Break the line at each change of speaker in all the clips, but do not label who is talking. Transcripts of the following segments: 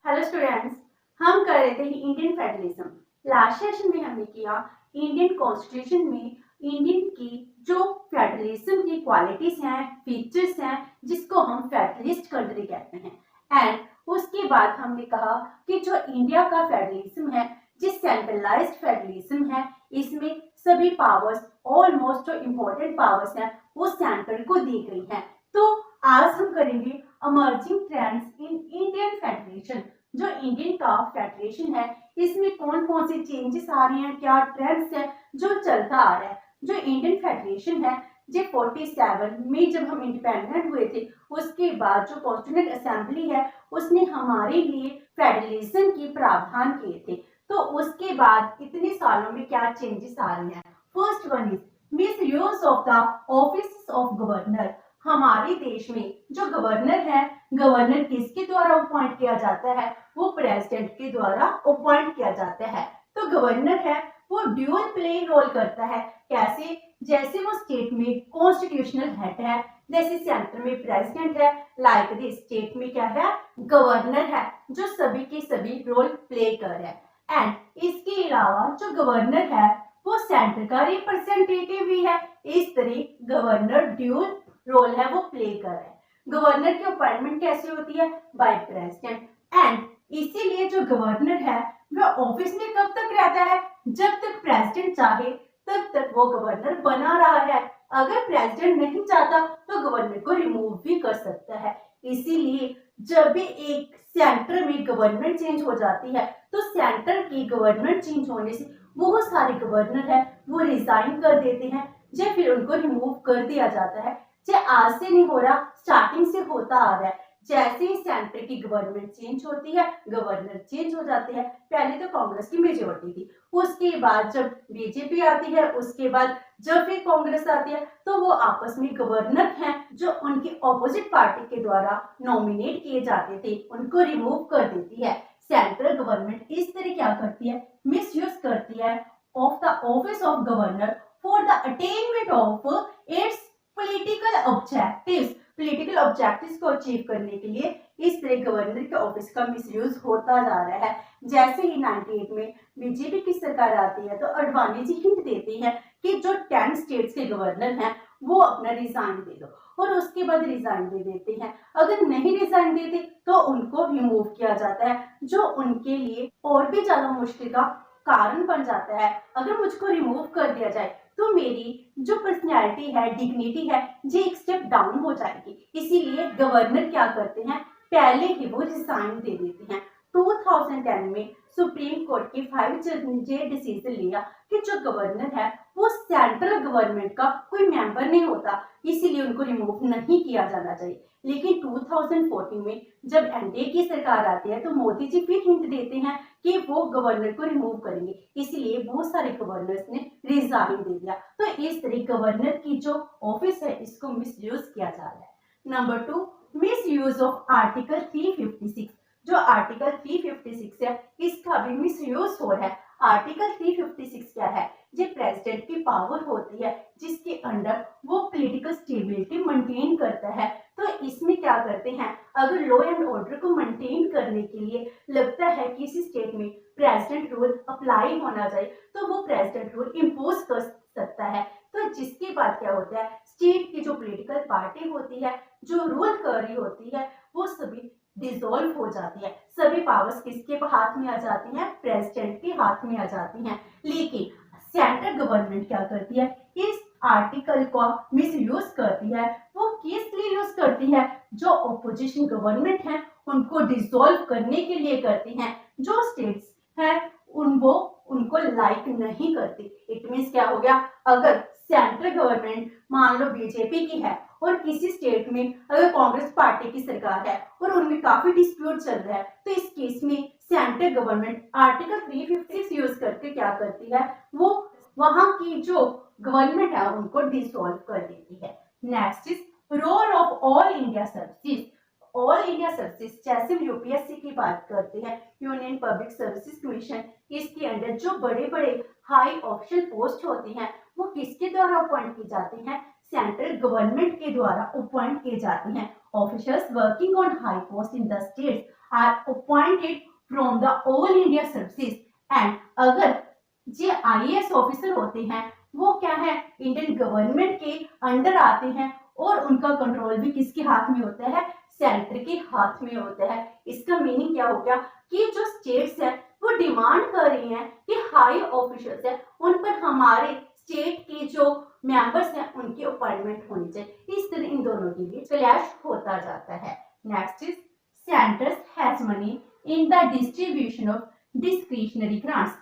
Hello students, हम कर रहे थे इंडियन फेडरलिज्म। लास्ट सेशन में हमने किया इंडियन कॉन्स्टिट्यूशन में इंडियन की जो फेडरलिज्म की क्वालिटीज हैं, फीचर्स हैं, जिसको हम फेडरलिस्ट कंट्री कहते हैं। एंड उसके बाद हमने कहा कि जो इंडिया का फेडरलिज्म है, जिस सेंट्रलाइज्ड फेडरलिज्म है, इसमें सभी पावर्स, ऑलमोस्ट जो इम्पोर्टेंट पावर्स हैं, वो सेंट्रल को दी गई हैं। तो आज हम करेंगे emerging trends in Indian federation. जो इंडियन का फेडरेशन है, इसमें कौन कौन से चेंजेस आ रहे हैं, क्या ट्रेंड्स है जो चलता आ रहा है। जो इंडियन फेडरेशन है, जो 47 में जब हम इंडिपेंडेंट हुए थे, उसके बाद जो कॉन्स्टिट्यूएंट असेंबली है, उसने हमारे लिए फेडरलिज्म की प्रावधान किए थे। तो उसके बाद इतने सालों में क्या चेंजेस आ रहे हैं। First one is miss use of the office of governor. हमारे देश में जो गवर्नर है, गवर्नर किसके द्वारा अपॉइंट किया जाता है, वो प्रेसिडेंट के द्वारा अपॉइंट किया जाता है। तो गवर्नर है वो ड्यूअल प्ले रोल करता है। कैसे? जैसे वो स्टेट में कॉन्स्टिट्यूशनल हेड है, जैसे सेंटर में प्रेसिडेंट है, लाइक दिस स्टेट में क्या है, गवर्नर है, जो सभी के सभी रोल प्ले कर रहा है। एंड इसके अलावा जो गवर्नर है वो सेंटर का रिप्रेजेंटेटिव भी है। इस तरह गवर्नर ड्यूअल रोल है वो प्ले कर रहा है। गवर्नर की अपॉइंटमेंट कैसे होती है? By president. एंड इसीलिए जो गवर्नर है वह ऑफिस में कब तक रहता है? जब तक प्रेसिडेंट चाहे तब तक वो गवर्नर बना रहा है। अगर प्रेसिडेंट नहीं चाहता तो गवर्नर को रिमूव भी कर सकता है। इसीलिए जब भी एक सेंटर में गवर्नमेंट चेंज हो जाती है, तो सेंटर की गवर्नमेंट चेंज होने से बहुत सारे गवर्नर है वो रिजाइन कर देते हैं, या फिर उनको रिमूव कर दिया जाता है। जो आज से नहीं हो रहा, स्टार्टिंग से होता आ रहा है। जैसे ही सेंटर की गवर्नमेंट चेंज होती है, गवर्नर चेंज हो जाते हैं। पहले तो कांग्रेस की मेजोरिटी थी, उसके बाद जब बीजेपी आती है, उसके बाद जब फिर कांग्रेस आती है, तो वो आपस में गवर्नर हैं जो उनकी ऑपोजिट पार्टी के द्वारा नॉमिनेट किए जाते थे, उनको रिमूव कर देती है। सेंट्रल गवर्नमेंट इस तरह क्या करती है, मिसयूज करती है of the office of governor for the attainment of its political objectives को अचीव करने के लिए इस तरह गवर्नर के ऑफिस का मिसयूज होता जा रहा है। जैसे ही 98 में बीजेपी की सरकार आती है, तो अडवाणी जी हिंट देती है कि जो 10 स्टेट्स के गवर्नर हैं वो अपना रिजाइन दे दो, और उसके बाद रिजाइन दे देते हैं। अगर नहीं रिजाइन देते तो उनको रिमूव किया जाता है, जो उनके लिए और भी ज्यादा मुश्किल का कारण बन जाता है। अगर मुझको रिमूव कर दिया जाए तो मेरी जो पर्सनैलिटी है, डिग्निटी है, ये एक स्टेप डाउन हो जाएगी। इसीलिए गवर्नर क्या करते हैं, पहले ही वो रिजाइन दे देते हैं। 2010 में सुप्रीम कोर्ट की 5 जज ने डिसीजन लिया कि जो गवर्नर है वो सेंट्रल गवर्नमेंट का कोई मेंबर नहीं होता, इसीलिए उनको रिमूव नहीं किया जाना चाहिए। लेकिन 2014 में जब एनडीए की सरकार आती है, तो मोदी जी फिर हिंट देते हैं कि वो गवर्नर को रिमूव करेंगे, इसलिए बहुत सारे गवर्नर्स ने रिजाइन दे दिया। तो इस तरह गवर्नर की जो ऑफिस है इसको मिसयूज किया जा रहा है। Number 2, misuse of article 356। जो आर्टिकल 356 है इसका भी मिसयूज हो रहा है। आर्टिकल 356 क्या है? ये प्रेसिडेंट की पावर होती है जिसके अंडर वो पॉलिटिकल स्टेबिलिटी मेंटेन करता है। तो इसमें क्या करते हैं, अगर लॉ एंड ऑर्डर को मेंटेन करने के लिए लगता है कि किसी स्टेट में प्रेसिडेंट रूल अप्लाई होना चाहिए, तो वो प्रेसिडेंट रूल इम्पोज कर सकता है। तो जिसके बाद क्या होता है, स्टेट की जो पॉलिटिकल पार्टी होती है, जो रूल कर रही होती है, वो सभी डिसॉल्व हो जाती है। सभी पावर्स किसके हाथ में आ जाती हैं? प्रेसिडेंट के हाथ में आ जाती हैं। लेकिन सेंट्रल गवर्नमेंट क्या करती है, इस आर्टिकल को मिसयूज करती है। वो किस लिए यूज करती है? जो ऑपोजिशन गवर्नमेंट है उनको डिसॉल्व करने के लिए करती हैं। जो स्टेट्स हैं उनको लाइक नहीं करती। इट मींस क्या हो गया, अगर सेंट्रल गवर्नमेंट मान लो बीजेपी की है और किसी स्टेट में अगर कांग्रेस पार्टी की सरकार है और उनमें काफी डिस्प्यूट चल रहा है, तो इस केस में सेंट्रल गवर्नमेंट आर्टिकल 356 यूज करके क्या करती है, वो वहां की जो गवर्नमेंट है उनको डिसॉल्व कर देती है। Next is role of all India services. All India services, जैसे हम यूपीएससी की बात करते हैं, यूनियन पब्लिक सर्विसेज कमीशन, इसके अंदर जो बड़े बड़े हाई ऑफिशियल पोस्ट होती हैं वो किसके द्वारा अपॉइंट की जाती हैं? सेंट्रल गवर्नमेंट के द्वारा अपॉइंट किए जाते हैं। Officers working on high post in the states are appointed from the all India services and अगर जो आईएएस ऑफिसर होते हैं वो क्या है इंडियन गवर्नमेंट के अंडर आते हैं और उनका कंट्रोल भी किसके हाथ में होता है, सेंटर के हाथ में होता है। इसका मीनिंग क्या हो गया कि जो स्टेट्स है वो डिमांड कर रही हैं कि हाई ऑफिशियल्स है उन पर हमारे स्टेट के जो मेंबर्स हैं उनकी अपॉइंटमेंट होनी चाहिए। इस तरह इन दोनों के बीच क्लैश होता जाता है। Next is centres has money in the distribution of discretionary grants.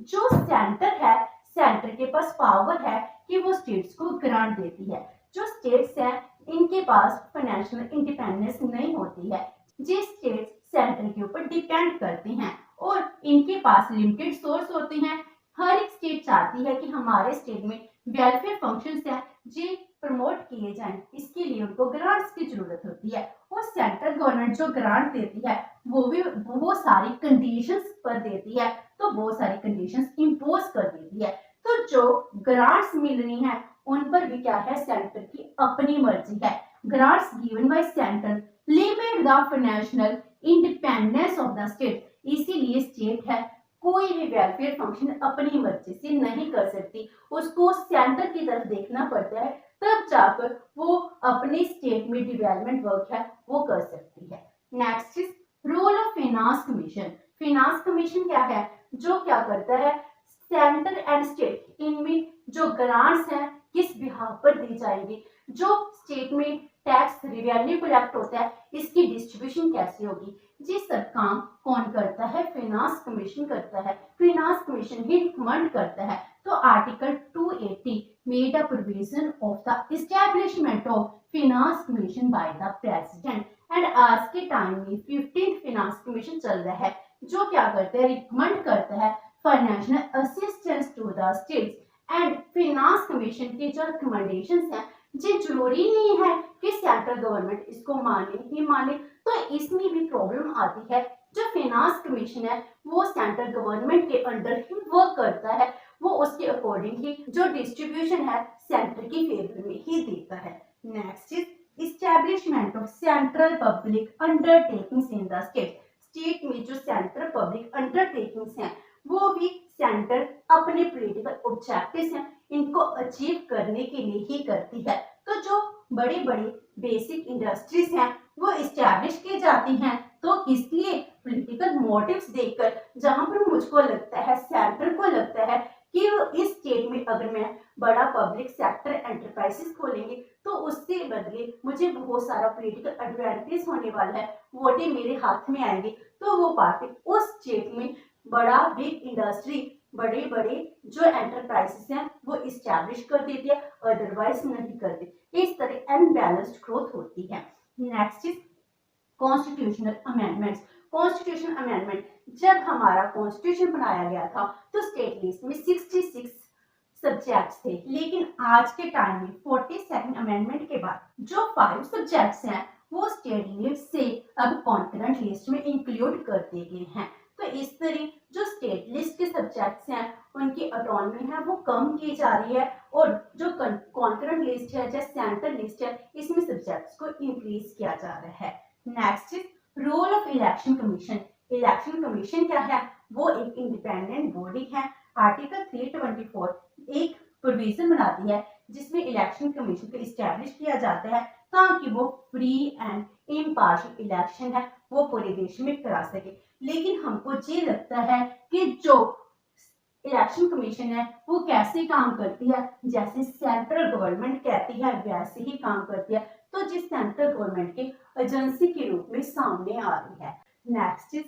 जो सेंटर है, सेंटर के पास पावर है कि वो स्टेट्स को ग्रांट देती है। जो स्टेट्स हैं इनके पास फाइनेंशियल इंडिपेंडेंस नहीं होती है। जिस स्टेट्स सेंटर के ऊपर डिपेंड करते हैं और इनके पास लिमिटेड सोर्स होते हैं। हर एक स्टेट चाहती है कि हमारे स्टेट में वेलफेयर फंक्शंस हैं जो प्रमोट किए जाएं, इसके लिए उनको ग्रांट्स की जरूरत होती है और सेंट्रल गवर्नमेंट जो ग्रांट देती है वो सारी कंडीशंस पर देती है, तो बहुत सारी कंडीशंस इंपोज कर देती है। तो जो ग्रांट्स मिल रही हैं उन पर भी क्या है, सेंटर की अपनी मर्जी है। Grants given by centre limit the financial independence of the state. इसीलिए स्टेट है कोई भी वेलफेयर फंक्शन अपनी मर्जी से नहीं कर सकती, उसको सेंटर की तरफ देखना पड़ता है, तब जाकर वो अपने स्टेट में डेवलपमेंट वर्क है वो कर सकती है। Next is role of finance commission. Finance commission क्या है, जो क्या करता है सेंटर एंड स्टेट इनमें जो ग्रांट्स हैं किस बिहाफ पर दी जाएंगी, जो स्टेट में टैक्स रिवेन्यू कलेक्ट होता है इसकी डिस्ट्रीब्यूशन कैसे होगी, ये सब काम कौन करता है, फाइनेंस कमीशन करता है। फाइनेंस कमीशन ही रिकमेंड करता है। तो article 280 made a provision of the establishment of finance commission by the president and आज के टाइम में 15th फाइनेंस कमीशन चल रहा है, जो क्या करता है रिकमेंड करता है financial assistance to the states. And finance commission की जो रिकमेंडेशंस हैं ये जरूरी नहीं है कि सेंट्रल गवर्नमेंट इसको माने ही माने, तो इसमें भी प्रॉब्लम आती है। जो फाइनेंस कमीशन है वो सेंट्रल गवर्नमेंट के अंडर ही वर्क करता है, वो उसके अकॉर्डिंग ही जो डिस्ट्रीब्यूशन है सेंटर की फेवर में ही देता है। Next is establishment of central public undertakings in the state. State में जो सेंट्रल पब्लिक अंडरटेकिंग्स हैं वो भी सेंटर अपने पॉलिटिकल ऑब्जेक्टिव्स हैं इनको अचीव करने के लिए ही करती है। तो जो बड़ी बड़ी बेसिक इंडस्ट्रीज हैं वो इस्टेब्लिश की जाती हैं, तो इसलिए पॉलिटिकल मोटिव्स देखकर जहां पर मुझको लगता है सेंटर को लगता है कि इस स्टेट में अगर मैं बड़ा पब्लिक सेक्टर एंटरप्राइजेस खोलेंगे तो उससे बदले मुझे बहुत सारा पॉलिटिकल एडवांटेज होने वाला है, वोटें मेरे हाथ में आएंगी, तो वो पार्टी उस स्टेट में बड़ा बिग इंडस्ट्री बड़े बड़े जो एंटरप्राइजेस हैं वो इस्टेब्लिश कर देती है, अदरवाइज नहीं करती। इस तरह अनबैलेंस्ड ग्रोथ होती है। Next is constitutional amendments. Constitution amendment, जब हमारा कॉन्स्टिट्यूशन बनाया गया था तो स्टेट लिस्ट में 66 सब्जेक्ट्स थे, लेकिन आज के टाइम में 42nd अमेंडमेंट के बाद जो 5 सब्जेक्ट्स हैं वो स्टेट लिस्ट से अब कॉन्करेंट लिस्ट में इंक्लूड कर दिए गए हैं। तो इस तरह जो स्टेट लिस्ट के सब्जेक्ट्स हैं उनकी ऑटोनॉमी है वो कम की जा रही है, और जो कॉन्करेंट लिस्ट है जैसे सेंट्रल लिस्ट है इसमें सब्जेक्ट्स को इंक्रीज किया जा रहा है। Next is role of election commission. Election commission क्या है, वो एक इंडिपेंडेंट बॉडी है। आर्टिकल 324 एक प्रोविजन बनाती है जिसमें इलेक्शन कमीशन को इस्टेब्लिश किया जाता है ताकि वो फ्री एंड इम्पार्शियल इलेक्शन है वो पूरे देश में करा सके। लेकिन हमको ये लगता है कि जो इलेक्शन कमीशन है वो कैसे काम करती है, जैसे सेंट्रल गवर्नमेंट कहती है वैसे ही काम करती है, तो जिस सेंट्रल गवर्नमेंट की एजेंसी के रूप में सामने आ रही है। Next is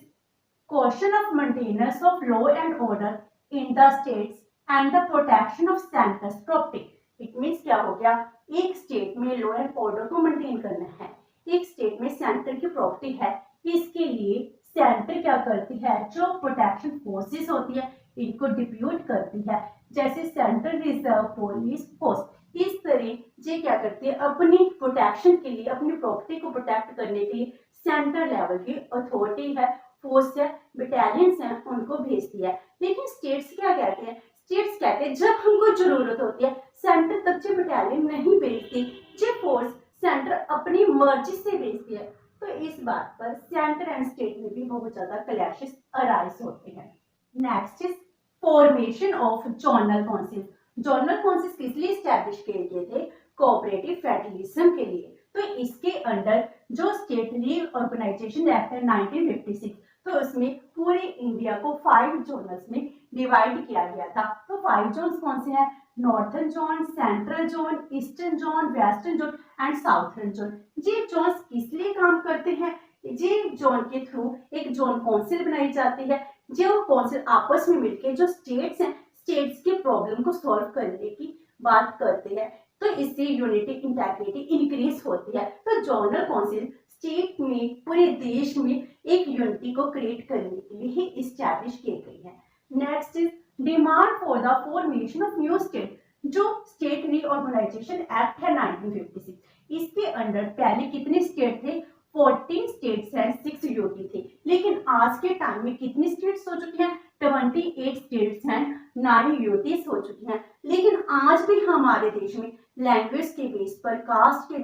question of maintenance of law and order in the states and the protection of centres property. It means क्या हो गया, एक स्टेट में लॉ एंड ऑर्डर को मेंटेन करना है, एक स्टेट में सेंटर की प्रॉपर्टी है, इसके लिए सेंटर क्या करती है, जो प्रोटेक्शन फोर्सेस होती है इनको डिप्यूट करती है, जैसे सेंट्रल रिजर्व पुलिस फोर्स। इस तरह ये क्या करती है, अपनी प्रोटेक्शन के लिए अपनी प्रॉपर्टी को प्रोटेक्ट करने के लिए सेंटर लेवल की अथॉरिटी है, फोर्स है, बटालियंस हैं उनको भेजती है। लेकिन स्टेट्स क्या कहते हैं, स्टेट्स कहते हैं जब हमको जरूरत होती है सेंटर तब जो बटालियन नहीं भेजती, जो फोर्स सेंटर अपनी मर्जी से भेजती है। तो इस बात पर सेंटर एंड स्टेट में भी बहुत ज्यादा क्लैशेस अराइज होते हैं। Next is formation of zonal council. Zonal council किस लिए स्टैब्लिश किए गए थे? कोऑपरेटिव फेडरलिज्म के लिए। तो इसके अंडर जो स्टेट रीऑर्गेनाइजेशन एक्ट है 1956, तो उसमें पूरे इंडिया को 5 जोनल्स में डिवाइड किया गया था। तो 5 जोन्स कौन से हैं? Northern zone, central zone, eastern zone, western zone and southern zone. ये जोन्स किस लिए काम करते हैं? ये जोन के थ्रू एक जोन काउंसिल बनाई जाती है, जो काउंसिल आपस में मिलकर जो स्टेट्स हैं, स्टेट्स के प्रॉब्लम को सॉल्व करने की बात करते हैं। तो इससे यूनिटी इंटेग्रिटी इंक्रीज होती है। तो जोनल काउंसिल स्टेट में, पूरे देश में एक यूनिटी को क्रिएट करने के लिए ही इस्टेब्लिश की गई है। Next is demand for the formation of new state. जो स्टेट रीऑर्गेनाइजेशन एक्ट है 1956, इसके अंडर पहले कितने स्टेट थे? 14 स्टेट्स एंड 6 यूटी थे। लेकिन आज के टाइम में कितनी स्टेट्स हो चुकी हैं? 28 स्टेट्स एंड 9 यूटीज हो चुकी हैं। लेकिन आज भी हमारे देश में लैंग्वेज के बेस पर, कास्ट के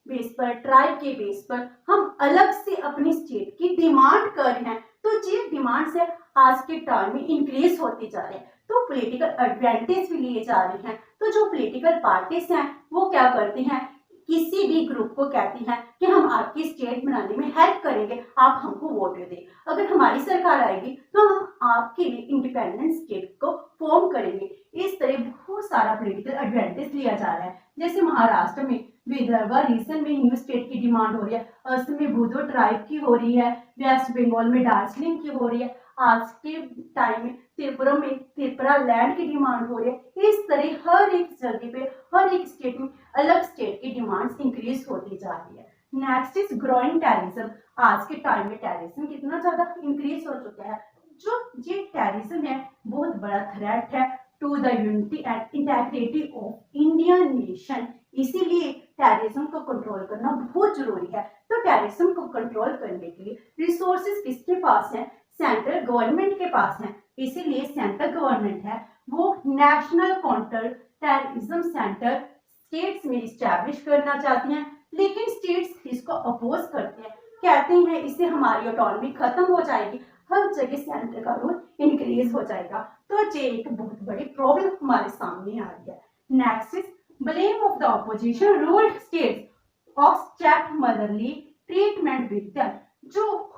बेस पर, ट्राइब के बेस पर हम अलग से अपनी स्टेट की डिमांड कर रहे हैं। तो ये डिमांड्स है आज के टाइम में इंक्रीज होती जा रही है। तो पॉलिटिकल एडवांटेज भी लिए जा रहे हैं। तो जो पॉलिटिकल पार्टीज हैं वो क्या करती हैं? किसी भी ग्रुप को कहती हैं कि हम आपकी स्टेट बनाने में हेल्प करेंगे, आप हमको वोट दे दें। अगर हमारी सरकार आएगी तो हम आपके लिए इंडिपेंडेंट स्टेट को फॉर्म करेंगे। इस तरह बहुत सारा पॉलिटिकल एडवांटेज लिया जा रहा है। जैसे महाराष्ट्र में विदर्भा रीजन में न्यू स्टेट की डिमांड हो रही है, असम में बोडो ट्राइब की हो रही है, वेस्ट बंगाल में दार्जिलिंग की हो रही है, आज के टाइम में त्रिपुरा में त्रिपुरा लैंड की डिमांड हो रही है। इस तरह हर एक जगह पे, हर एक स्टेट में अलग स्टेट की डिमांड्स इंक्रीज होती जा रही है। Next is growing terrorism. आज के टाइम में टेररिज्म कितना ज्यादा इंक्रीज हो चुका है। जो ये टेररिज्म है बहुत बड़ा थ्रेट है to the unity and integrity of Indian nation. इसीलिए टेररिज्म को कंट्रोल करना बहुत जरूरी है। तो टेररिज्म को कंट्रोल करने के लिए रिसोर्सेज किसके पास हैं? सेंट्रल गवर्नमेंट के पास हैं। इसीलिए सेंट्रल गवर्नमेंट है वो national counter terrorism centre states में इस्टेब्लिश करना चाहती हैं। लेकिन स्टेट्स इसको अपोज करते हैं, कहते हैं इससे हमारी ऑटोनॉमी खत्म हो जाएगी, हर जगह सेंटर का रूल इंक्रीज हो जाएगा। तो ये एक बहुत बड़ी प्रॉब्लम हमारे सामने आ रही है। Next is blame of the opposition ruled states of step motherly treatment with them. जो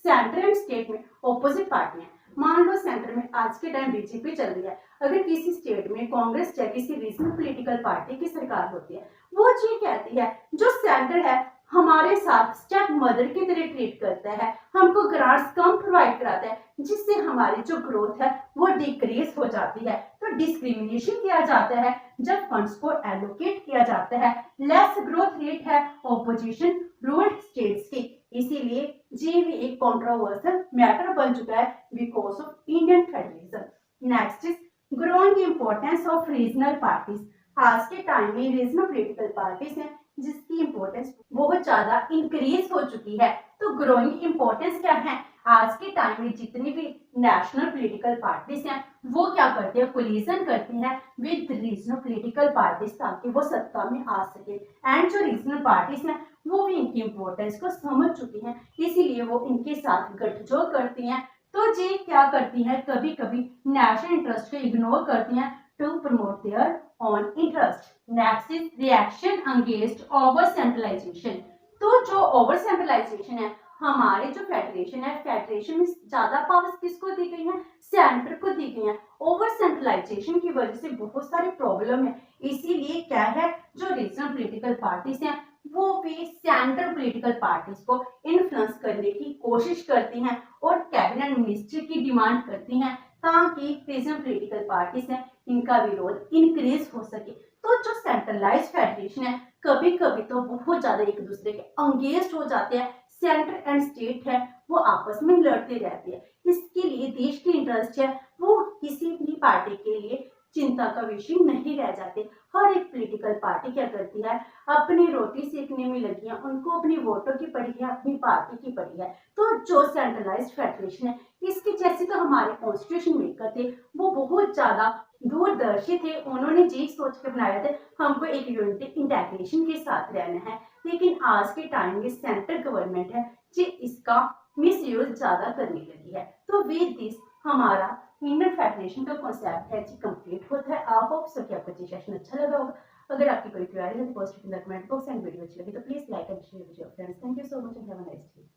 सेंटर एंड स्टेट में ऑपोजिट पार्टी है, मान लो सेंटर में आज के टाइम बीजेपी चल रही है, अगर किसी स्टेट में कांग्रेस या किसी रीजनल पॉलिटिकल पार्टी की सरकार होती है, वो ये कहती है जो सेंटर है हमारे साथ स्टेप मदर की तरह ट्रीट करता है, हमको ग्रांट्स कम प्रोवाइड कराता है, जिससे हमारी जो ग्रोथ है वो डिक्रीज हो जाती है। तो डिस्क्रिमिनेशन किया जाता है जब फंड्स को एलोकेट किया जाता है। लेस ग्रोथ रेट है ऑपोजिशन रूल्ड स्टेट्स की। इसीलिए ये भी एक कंट्रोवर्शियल मैटर बन चुका है because of Indian federalism. Next is growing importance of regional parties. आज के टाइम में रीजनल पॉलिटिकल पार्टीज हैं जिसकी इंपॉर्टेंस बहुत ज्यादा इंक्रीज हो चुकी है। तो ग्रोइंग इंपॉर्टेंस क्या है? आज के टाइम में जितनी भी नेशनल पॉलिटिकल पार्टीज हैं वो क्या करते हैं? कोलिजन करती हैं विद रीजनल पॉलिटिकल पार्टीज ताकि वो सत्ता में आ सके। एंड जो रीजनल पार्टीज हैं वो भी इनकी इंपॉर्टेंस को समझ चुकी हैं, इसीलिए वो इनके साथ गठजोड़ करती हैं। तो ये क्या करती हैं? कभी कभी नेशनल इंटरेस्ट को इग्नोर करती हैं to promote their own interest. Next is reaction against over centralisation. तो जो ओवर सेंट्रलाइजेशन है, हमारे जो फेडरेशन है, फेडरेशन में ज्यादा पावर्स किसको दी गई है? सेंटर को दी गई है। ओवर सेंट्रलाइजेशन की वजह से बहुत सारी प्रॉब्लम है। इसीलिए क्या है, जो रीजनल पॉलिटिकल पार्टीज हैं वो भी सेंट्रल पॉलिटिकल पार्टीज को इन्फ्लुएंस करने की कोशिश करती हैं और कैबिनेट मिनिस्ट्री की डिमांड करती हैं ताकि रीजनल पॉलिटिकल पार्टीज हैं इनका भी रोल इंक्रीज हो सके। तो जो सेंट्रलाइज्ड फेडरेशन है कभी कभी तो बहुत ज्यादा एक दूसरे के अंगेंस्ट हो जाते हैं। सेंटर एंड स्टेट है वो आपस में लड़ते रहते हैं। इसके लिए देश की इंटरेस्ट है वो किसी भी पार्टी के लिए चिंता का विषय नहीं रह जाते। हर एक पॉलिटिकल पार्टी क्या करती है? अपनी रोटी सेकने में लगी है, उनको अपनी वोटों की पड़ी है, अपनी पार्टी की पड़ी है। तो जो सेंट्रलाइज्ड फेडरेशन है इसके जैसे तो हमारे कॉन्स्टिट्यूशन मेकर थे वो बहुत ज्यादा दूरदर्शी थे। उन्होंने ये सोच के बनाया था हमको एक यूनिटी इंटेग्रेशन के साथ रहना है। लेकिन आज के टाइम में सेंट्रल गवर्नमेंट है जी इसका मिस यूज ज्यादा करने लगी है। तो विद दिस हमारा इंडियन फेडरेशन का कॉन्सेप्ट है जी कंप्लीट होता है। आई होप सो कि आपको ये सेशन अच्छा लगा होगा। अगर आपकी कोई क्वेरी है तो post in the comment box and video अच्छी लगी तो please like and share with your friends. Thank you so much and have a nice day.